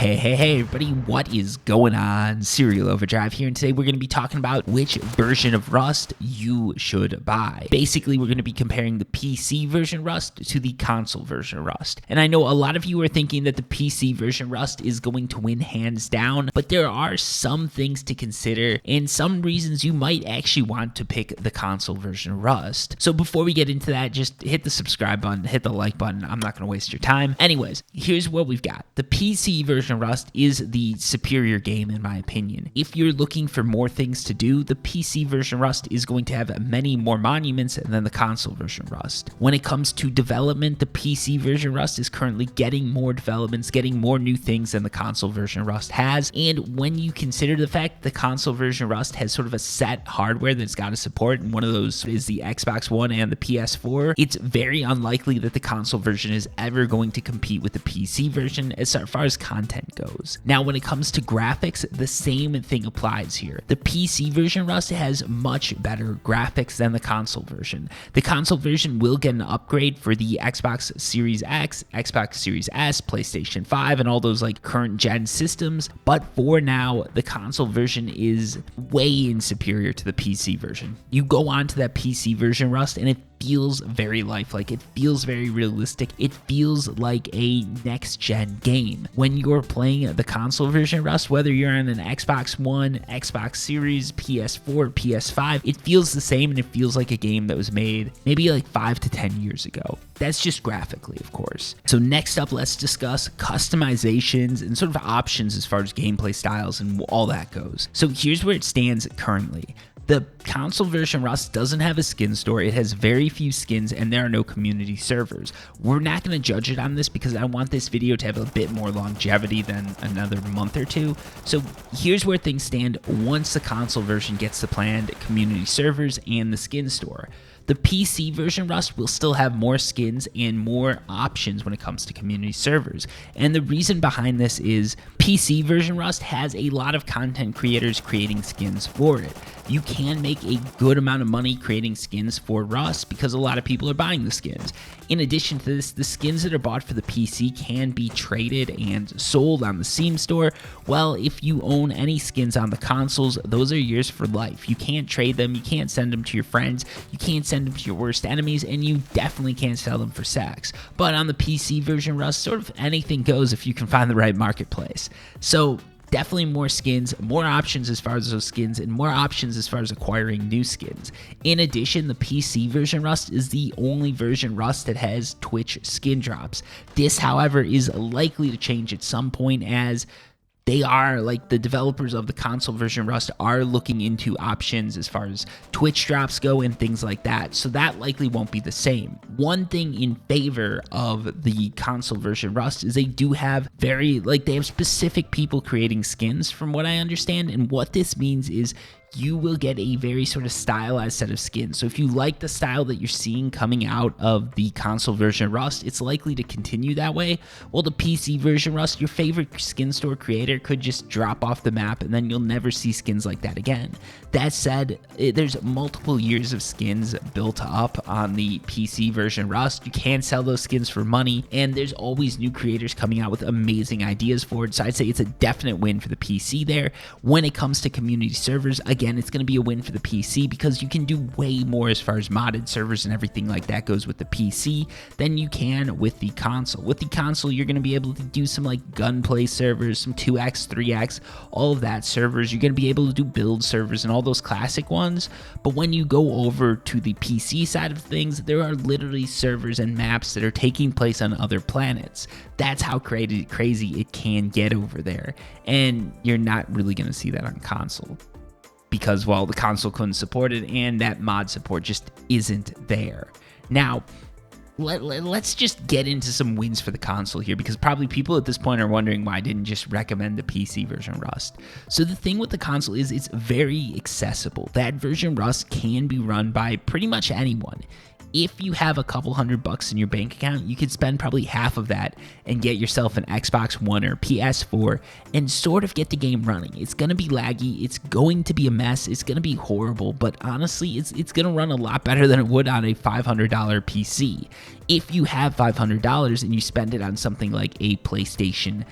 Hey everybody, what is going on? Serial Overdrive here, and today we're going to be talking about which version of Rust you should buy. Basically, we're going to be comparing the PC version Rust to the console version Rust. And I know a lot of you are thinking that the PC version Rust is going to win hands down, but there are some things to consider and some reasons you might actually want to pick the console version Rust. So before we get into that, just hit the subscribe button, hit the like button. I'm not going to waste your time. Anyways, here's what we've got. The PC version Rust is the superior game in my opinion. If you're looking for more things to do, the PC version Rust is going to have many more monuments than the console version Rust. When it comes to development, the PC version Rust is currently getting more developments, getting more new things than the console version Rust has. And when you consider the fact the console version Rust has sort of a set hardware that it's got to support, and one of those is the Xbox One and the PS4, it's very unlikely that the console version is ever going to compete with the PC version as far as content goes. Now, when it comes to graphics, the same thing applies here. The PC version Rust has much better graphics than the console version. The console version will get an upgrade for the Xbox Series X, Xbox Series S, PlayStation 5, and all those like current gen systems, but for now, the console version is way superior to the PC version. You go on to that PC version Rust and it feels very lifelike. It feels very realistic. It feels like a next-gen game. When you're playing the console version Rust, whether you're on an Xbox One, Xbox Series, PS4, PS5, it feels the same and it feels like a game that was made maybe like 5 to 10 years ago. That's just graphically, of course. So next up, let's discuss customizations and sort of options as far as gameplay styles and all that goes. So here's where it stands currently. The console version Rust doesn't have a skin store. It has very few skins and there are no community servers. We're not going to judge it on this because I want this video to have a bit more longevity than another month or two. So here's where things stand once the console version gets the planned community servers and the skin store. The PC version Rust will still have more skins and more options when it comes to community servers. And the reason behind this is PC version Rust has a lot of content creators creating skins for it. You can make a good amount of money creating skins for Rust because a lot of people are buying the skins. In addition to this, the skins that are bought for the PC can be traded and sold on the Steam store. Well, if you own any skins on the consoles, those are yours for life. You can't trade them, you can't send them to your friends, you can't send them to your worst enemies, and you definitely can't sell them for sex. But on the PC version Rust, sort of anything goes if you can find the right marketplace. So definitely more skins, more options as far as those skins, and more options as far as acquiring new skins. In addition, the PC version Rust is the only version Rust that has Twitch skin drops. This, however, is likely to change at some point as they are, like, the developers of the console version Rust are looking into options as far as Twitch drops go and things like that, so that likely won't be the same. One thing in favor of the console version Rust is they do have they have specific people creating skins from what I understand, and what this means is you will get a very sort of stylized set of skins. So if you like the style that you're seeing coming out of the console version Rust, it's likely to continue that way. While the PC version Rust, your favorite skin store creator could just drop off the map and then you'll never see skins like that again. That said, there's multiple years of skins built up on the PC version Rust. You can sell those skins for money, and there's always new creators coming out with amazing ideas for it. So I'd say it's a definite win for the PC there. When it comes to community servers, again, it's going to be a win for the PC because you can do way more as far as modded servers and everything like that goes with the PC than you can with the console. With the console, you're going to be able to do some like gunplay servers, some 2x, 3x, all of that servers. You're going to be able to do build servers and all those classic ones. But when you go over to the PC side of things, there are literally servers and maps that are taking place on other planets. That's how crazy it can get over there. And you're not really going to see that on console, because, well, the console couldn't support it and that mod support just isn't there. Now, let's just get into some wins for the console here, because probably people at this point are wondering why I didn't just recommend the PC version Rust. So the thing with the console is it's very accessible. That version Rust can be run by pretty much anyone. if you have a couple $100 in your bank account, you could spend probably half of that and get yourself an Xbox One or PS4 and sort of get the game running. It's going to be laggy. It's going to be a mess. It's going to be horrible, but honestly, it's going to run a lot better than it would on a $500 PC. If you have $500 and you spend it on something like a PlayStation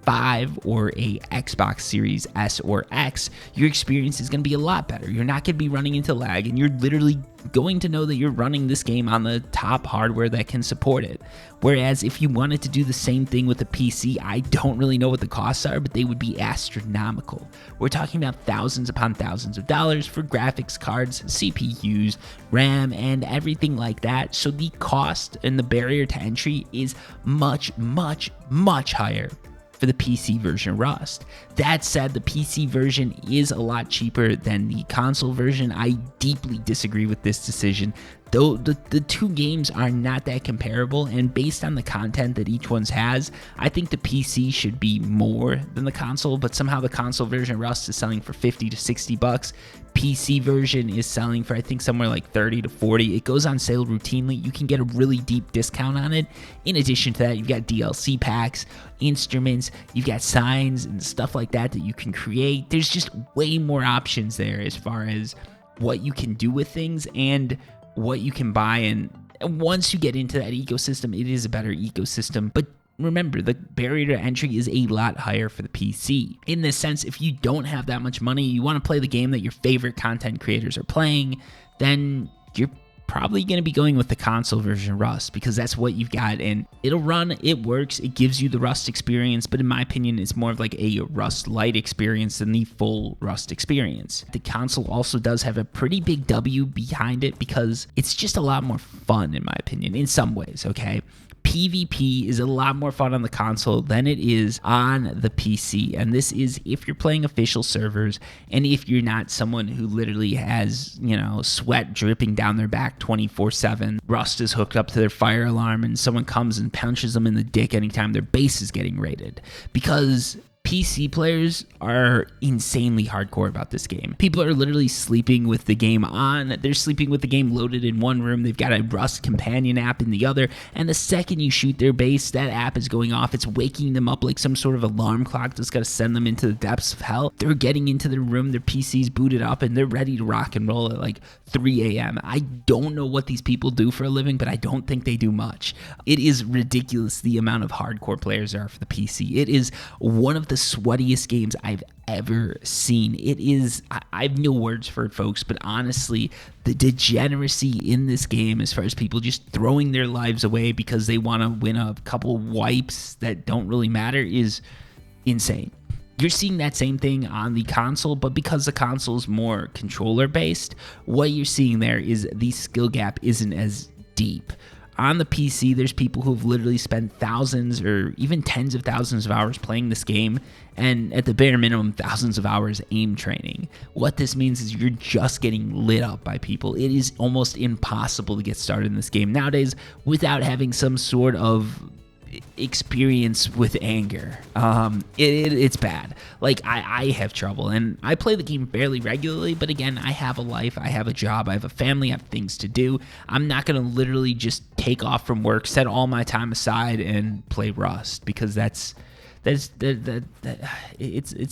5 or a Xbox Series S or X, your experience is going to be a lot better. You're not going to be running into lag, and you're literally going to know that you're running this game on the top hardware that can support it. Whereas if you wanted to do the same thing with a PC, I don't really know what the costs are, but they would be astronomical. We're talking about thousands upon thousands of dollars for graphics cards, CPUs, RAM, and everything like that. So the cost and the barrier to entry is much, much, much higher for the PC version Rust. That said, the PC version is a lot cheaper than the console version. I deeply disagree with this decision. Though the two games are not that comparable, and based on the content that each one has, I think the PC should be more than the console, but somehow the console version Rust is selling for $50 to $60. PC version is selling for, I think, somewhere like $30 to $40. It goes on sale routinely. You can get a really deep discount on it. In addition to that, you've got DLC packs, instruments, you've got signs and stuff like that that you can create. There's just way more options there as far as what you can do with things and what you can buy, and once you get into that ecosystem, it is a better ecosystem. But remember, the barrier to entry is a lot higher for the PC. In this sense, if you don't have that much money, you want to play the game that your favorite content creators are playing, then you're probably going to be going with the console version Rust, because that's what you've got, and it'll run, it works, it gives you the Rust experience, but in my opinion, it's more of like a Rust Lite experience than the full Rust experience. The console also does have a pretty big W behind it, because it's just a lot more fun, in my opinion, in some ways, okay? PvP is a lot more fun on the console than it is on the PC, and this is if you're playing official servers and if you're not someone who literally has, you know, sweat dripping down their back 24/7. Rust is hooked up to their fire alarm and someone comes and punches them in the dick anytime their base is getting raided, because PC players are insanely hardcore about this game. People are literally sleeping with the game on. They're sleeping with the game loaded in one room. They've got a Rust companion app in the other. And the second you shoot their base, that app is going off. It's waking them up like some sort of alarm clock that's got to send them into the depths of hell. They're getting into their room, their PC's booted up, and they're ready to rock and roll at like 3 a.m. I don't know what these people do for a living, but I don't think they do much. It is ridiculous the amount of hardcore players there are for the PC. It is one of the sweatiest games I've ever seen. It is, I have no words for it, folks, but honestly, the degeneracy in this game as far as people just throwing their lives away because they want to win a couple wipes that don't really matter is insane. You're seeing that same thing on the console, but because the console is more controller based, what you're seeing there is the skill gap isn't as deep. On the PC, there's people who've literally spent thousands or even tens of thousands of hours playing this game, and at the bare minimum, thousands of hours aim training. What this means is you're just getting lit up by people. It is almost impossible to get started in this game nowadays without having some sort of experience with anger. It's bad. Like, I have trouble, and I play the game fairly regularly, but again, I have a life, I have a job, I have a family, I have things to do. I'm not gonna literally just take off from work, set all my time aside, and play Rust, because it's a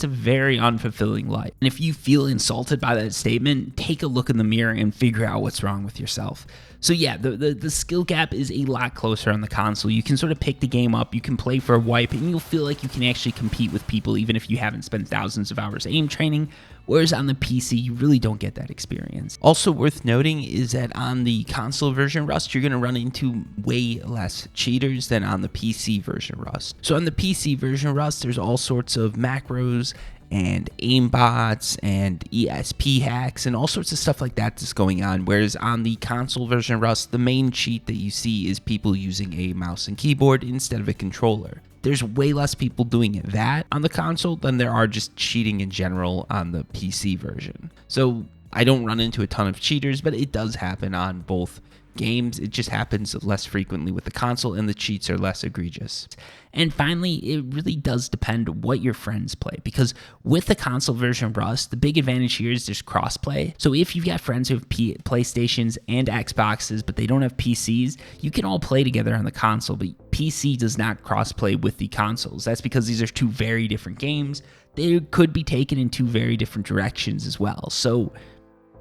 very unfulfilling life. And if you feel insulted by that statement, take a look in the mirror and figure out what's wrong with yourself. So yeah, the skill gap is a lot closer on the console. You can sort of pick the game up, you can play for a wipe, and you'll feel like you can actually compete with people even if you haven't spent thousands of hours aim training, whereas on the PC, you really don't get that experience. Also worth noting is that on the console version Rust, you're going to run into way less cheaters than on the PC version Rust. So on the PC version Rust, there's all sorts of macros and aimbots and ESP hacks and all sorts of stuff like that that's going on, whereas on the console version Rust, the main cheat that you see is people using a mouse and keyboard instead of a controller. There's way less people doing that on the console than there are just cheating in general on the PC version. So I don't run into a ton of cheaters, but it does happen on both games. It just happens less frequently with the console, and the cheats are less egregious. And finally, it really does depend what your friends play, because with the console version of Rust, the big advantage here is there's crossplay. So if you've got friends who have PlayStations and Xboxes, but they don't have PCs, you can all play together on the console, but PC does not crossplay with the consoles. That's because these are two very different games. They could be taken in two very different directions as well. So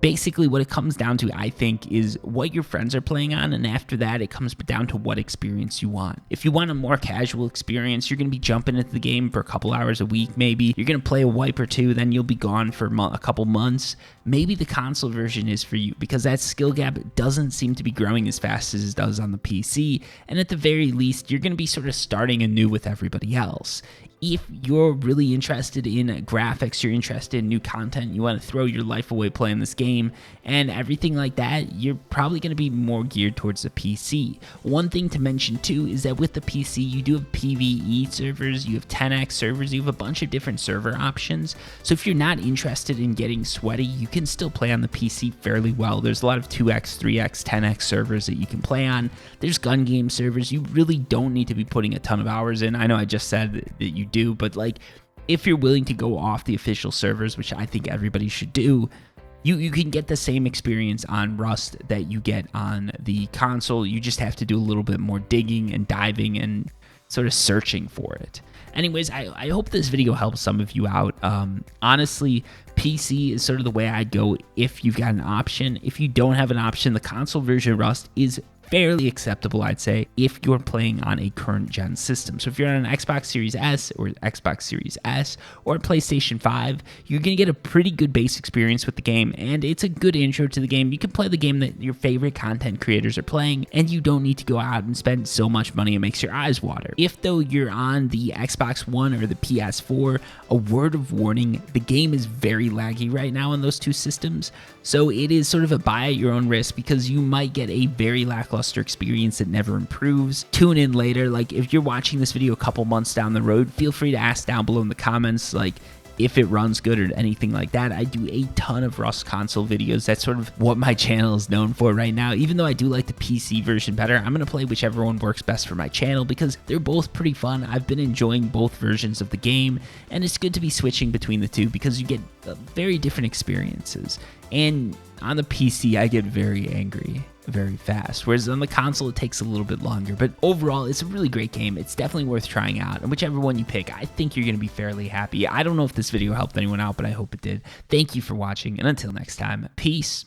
basically what it comes down to, I think, is what your friends are playing on, and after that, it comes down to what experience you want. If you want a more casual experience, you're going to be jumping into the game for a couple hours a week, maybe. You're going to play a wipe or two, then you'll be gone for a couple months. Maybe the console version is for you, because that skill gap doesn't seem to be growing as fast as it does on the PC, and at the very least, you're going to be sort of starting anew with everybody else. If you're really interested in graphics, you're interested in new content, you want to throw your life away playing this game and everything like that, you're probably going to be more geared towards the PC. One thing to mention too is that with the PC, you do have PvE servers, you have 10x servers, you have a bunch of different server options. So if you're not interested in getting sweaty, you can still play on the PC fairly well. There's a lot of 2x, 3x, 10x servers that you can play on. There's gun game servers. You really don't need to be putting a ton of hours in. I know I just said that you do, but like, if you're willing to go off the official servers, which I think everybody should do, you can get the same experience on Rust that you get on the console. You just have to do a little bit more digging and diving and sort of searching for it. Anyways, I hope this video helps some of you out. Honestly, PC is sort of the way I'd go if you've got an option. If you don't have an option, the console version of Rust is fairly acceptable, I'd say, if you're playing on a current gen system. So if you're on an Xbox Series S or Xbox Series S or PlayStation 5, you're going to get a pretty good base experience with the game, and it's a good intro to the game. You can play the game that your favorite content creators are playing, and you don't need to go out and spend so much money it makes your eyes water. If, though, you're on the Xbox One or the PS4, a word of warning, the game is very laggy right now on those two systems, so it is sort of a buy at your own risk, because you might get a very lackluster experience that never improves. Tune in later. Like, if you're watching this video a couple months down the road, feel free to ask down below in the comments, like, if it runs good or anything like that. I do a ton of Rust console videos. That's sort of what my channel is known for right now. Even though I do like the PC version better, I'm going to play whichever one works best for my channel, because they're both pretty fun. I've been enjoying both versions of the game, and it's good to be switching between the two, because you get very different experiences. And on the PC, I get very angry very fast, whereas on the console it takes a little bit longer. But overall, it's a really great game. It's definitely worth trying out, and whichever one you pick, I think you're going to be fairly happy. I don't know if this video helped anyone out, but I hope it did. Thank you for watching, and until next time, peace.